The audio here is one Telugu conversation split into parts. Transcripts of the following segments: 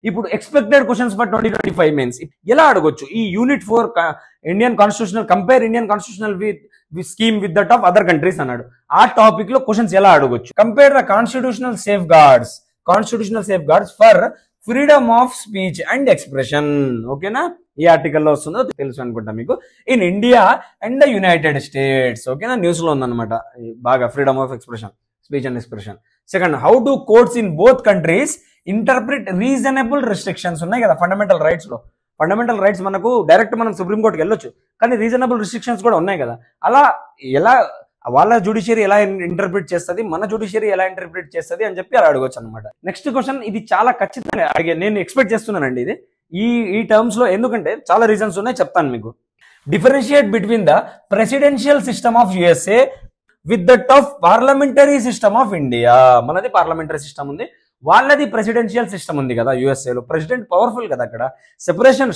ఇప్పుడు ఎక్స్పెక్టెడ్ క్వశ్చన్స్ ఫర్ 2025 మెయిన్స్ ఎలా అడగొచ్చు ఈ unit 4 Indian constitutional compare Indian constitutional scheme with that of other countries అన్నాడు. ఆ టాపిక్ లో క్వశ్చన్స్ ఎలా అడగొచ్చు? Compare the constitutional safe guards for freedom of speech and expression. ఓకేనా, ఈ ఆర్టికల్లో వస్తుందో తెలుసు అనుకుంటా మీకు. In India and the United states. ఓకేనా, న్యూస్ లో ఉందన్నమాట బాగా freedom of expression, speech and expression. Second, how do courts in both countries interpret reasonable restrictions ఉన్నాయి కదా ఫండమెంటల్ రైట్స్ లో. ఫండమెంటల్ రైట్స్ మనకు డైరెక్ట్ మనం సుప్రీంకోర్టుకి వెళ్ళొచ్చు, కానీ రీజనబుల్ రిస్ట్రిక్షన్స్ కూడా ఉన్నాయి కదా. అలా ఎలా వాళ్ళ జ్యుడిషియరీ ఎలా ఇంటర్ప్రిట్ చేస్తుంది, మన జ్యుడిషియరీ ఎలా ఇంటర్ప్రిట్ చేస్తుంది అని చెప్పి అలా అడగొచ్చు అనమాట. నెక్స్ట్ క్వశ్చన్ ఇది చాలా ఖచ్చితంగా అడిగే, నేను ఎక్స్పెక్ట్ చేస్తున్నానండి ఇది ఈ టర్మ్స్ లో, ఎందుకంటే చాలా రీజన్స్ ఉన్నాయి, చెప్తాను మీకు. Differentiate between the presidential system of USA with that of parliamentary system of India. మనది పార్లమెంటరీ సిస్టమ్ ఉంది, వాళ్ళది ప్రెసిడెన్షియల్ సిస్టమ్ ఉంది కదా. యుఎస్ఏలో ప్రెసిడెంట్ పవర్ఫుల్ కదా, అక్కడ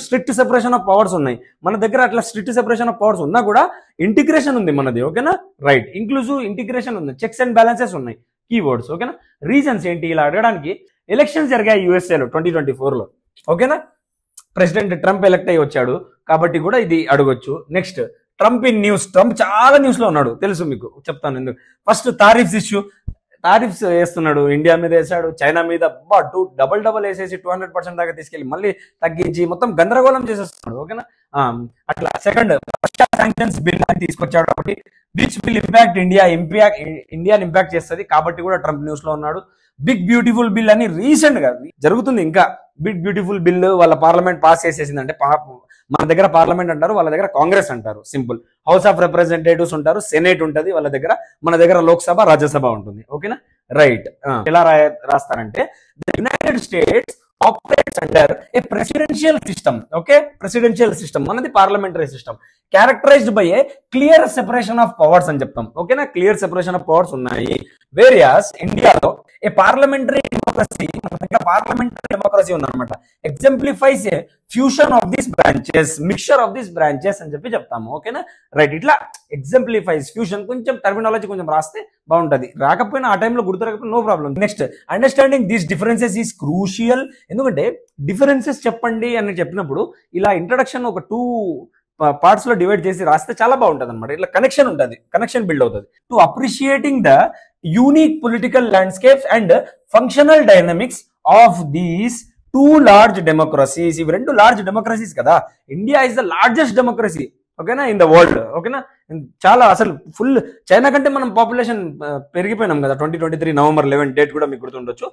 స్ట్రిక్ట్ సెపరేషన్ ఆఫ్ పవర్స్ ఉన్నాయి. మన దగ్గర అట్లా స్ట్రిక్ట్ సెపరేషన్ ఆఫ్ పవర్స్ ఉన్నా కూడా ఇంటిగ్రేషన్ ఉంది మనది. ఓకేనా, రైట్, ఇంక్లూజివ్ ఇంటిగ్రేషన్ ఉంది, చెక్స్ అండ్ బ్యాలెన్సెస్ ఉన్నాయి, కీవర్డ్స్. ఓకేనా, రీజన్స్ ఏంటి ఇలా అడగడానికి? ఎలక్షన్స్ జరిగాయి యుఎస్ఏలో 2024లో. ఓకేనా, ప్రెసిడెంట్ ట్రంప్ ఎలక్ట్ అయ్యి వచ్చాడు కాబట్టి కూడా ఇది అడగొచ్చు. Next, Trump in news. Trump చాలా న్యూస్ లో ఉన్నాడు, తెలుసు మీకు, చెప్తాను ఎందుకు. First, tariffs issue. టారిఫ్స్ వేస్తున్నాడు, ఇండియా మీద వేసాడు, చైనా మీద డబల్ వేసేసి 200% దాకా తీసుకెళ్లి మళ్ళీ తగ్గించి మొత్తం గందరగోళం చేసేస్తున్నాడు. ఓకేనా, అట్లా. సెకండ్, రష్యా శాంక్షన్స్ బిల్ అని తీసుకొచ్చాడు కాబట్టి విచ్ విల్ ఇంపాక్ట్ ఇండియాని ఇంపాక్ట్ చేస్తుంది కాబట్టి కూడా ట్రంప్ న్యూస్ లో ఉన్నాడు. బిగ్ బ్యూటిఫుల్ బిల్ అని రీసెంట్ గా జరుగుతుంది. ఇంకా బిగ్ బ్యూటిఫుల్ బిల్ వాళ్ళ పార్లమెంట్ పాస్ చేసేసిందంటే, మన దగ్గర పార్లమెంట్ అంటారు, వాళ్ళ దగ్గర కాంగ్రెస్ అంటారు, సింపుల్. హౌస్ ఆఫ్ రిప్రజెంటేటివ్స్ ఉంటారు, సెనేట్ ఉంటుంది వాళ్ళ దగ్గర, మన దగ్గర లోక్సభ, రాజ్యసభ ఉంటుంది. ఓకేనా, రైట్. ఎలా రాస్తారంటే, the United States operates under a presidential system. Okay, presidential system, మనది parliamentary system, characterised by a clear separation of powers అని చెప్తాం. ఓకేనా, క్లియర్ సెపరేషన్ ఆఫ్ పవర్స్ ఉన్నాయి. వేరియాస్ ఇండియాలో ఏ పార్లమెంటరీ డెమోక్రసీ, మన దగ్గర పార్లమెంటరీ డెమోక్రసీ ఉందన్నమాట. Exemplifies a fusion of this branches, mixture of this branches అని చెప్పి చెప్తాము. ఓకేనా, రైట్. ఇట్లా ఎగ్జాంప్లిఫైస్, ఫ్యూషన్, కొంచెం టర్మినాలజీ కొంచెం రాస్తే బాగుంటది, రాకపోయినా ఆ టైంలో గుర్తు రాకపోయినా no problem. Next, understanding these differences is crucial. ఎందుకంటే డిఫరెన్సెస్ చెప్పండి అని చెప్పినప్పుడు ఇలా ఇంట్రడక్షన్ ఒక 2 పార్ట్స్ లో డివైడ్ చేసి రాస్తే చాలా బాగుంటది అనమాట. ఇట్లా కనెక్షన్ ఉంటుంది, కనెక్షన్ బిల్డ్ అవుతుంది. To appreciating the unique political landscapes and functional dynamics of these 2 large democracies. ఇవి 2 లార్జ్ డెమోక్రసీస్ కదా. India is the largest democracy, ఓకేనా, ఇన్ ద వరల్డ్. ఓకేనా, చాలా అసలు ఫుల్ చైనా కంటే మనం పాపులేషన్ పెరిగిపోయినాం కదా. 2023 నవంబర్ 11 డేట్ కూడా మీకు గుర్తుండొచ్చు.